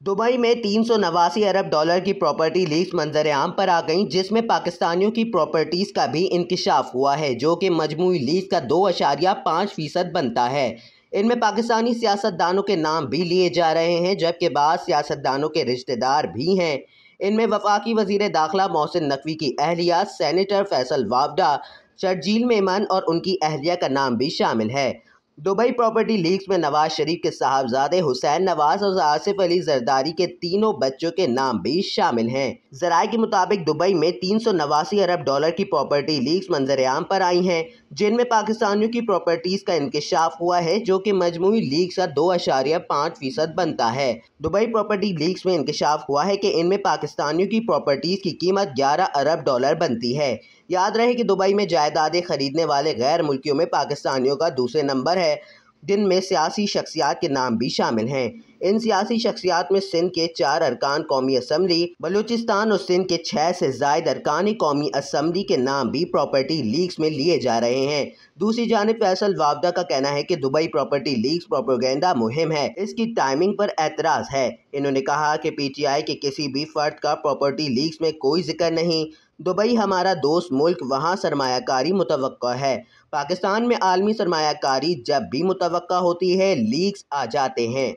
Dubai में 389 अरब dollar की property leaks मंजर आम पर आ गईं, जिसमें पाकिस्तानियों की प्रॉपर्टीज़ का भी इंकशाफ हुआ है, जो कि मजमूई लीक्स का 2.5% बनता है। इनमें पाकिस्तानी सियासतदानों के नाम भी लिए जा रहे हैं, जबकि बाद सियासतदानों के रिश्तेदार भी हैं। इनमें वफाकी वज़ीर दाखिला मोहसिन नकवी की अहलिया सेनेटर फैसल वावडा, शर्जील मेमन और उनकी अहलिया का नाम भी शामिल है। दुबई प्रॉपर्टी लीक्स में नवाज शरीफ के साहबजादे हुसैन नवाज और आसिफ अली जरदारी के तीनों बच्चों के नाम भी शामिल हैं। ज़राए के मुताबिक दुबई में 389 अरब डॉलर की प्रॉपर्टी लीक्स मंजर आम पर आई हैं, जिनमें पाकिस्तानियों की प्रॉपर्टीज़ का इंकशाफ हुआ है, जो कि मजमूई लीक्स का 2.5% बनता है। दुबई प्रॉपर्टी लीक्स में इंकशाफ हुआ है कि इनमें पाकिस्तानियों की प्रॉपर्टीज़ की कीमत 11 अरब डॉलर बनती है। याद रहे कि दुबई में जायदादें खरीदने वाले गैर मुल्कियों में पाकिस्तानियों का दूसरे नंबर है, जिनमें सियासी शख्सियात के नाम भी शामिल हैं। इन सियासी शख्सियात में सिंध के 4 अरकान कौमी असम्बली, बलूचिस्तान और सिंध के 6 से ज़ायद अरकान कौमी असम्बली के नाम भी प्रॉपर्टी लीक्स में लिए जा रहे हैं। दूसरी जानिब फैसल वावडा का कहना है कि दुबई प्रॉपर्टी लीक्स प्रोपेगेंडा मुहिम है, इसकी टाइमिंग पर एतराज़ है। इन्होंने कहा कि PTI के किसी भी फर्द का प्रॉपर्टी लीक्स में कोई जिक्र नहीं। दुबई हमारा दोस्त मुल्क, वहाँ सरमायाकारी मुतवक्का है। पाकिस्तान में आलमी सरमायाकारी जब भी मुतवक्का होती है, लीक्स आ जाते हैं।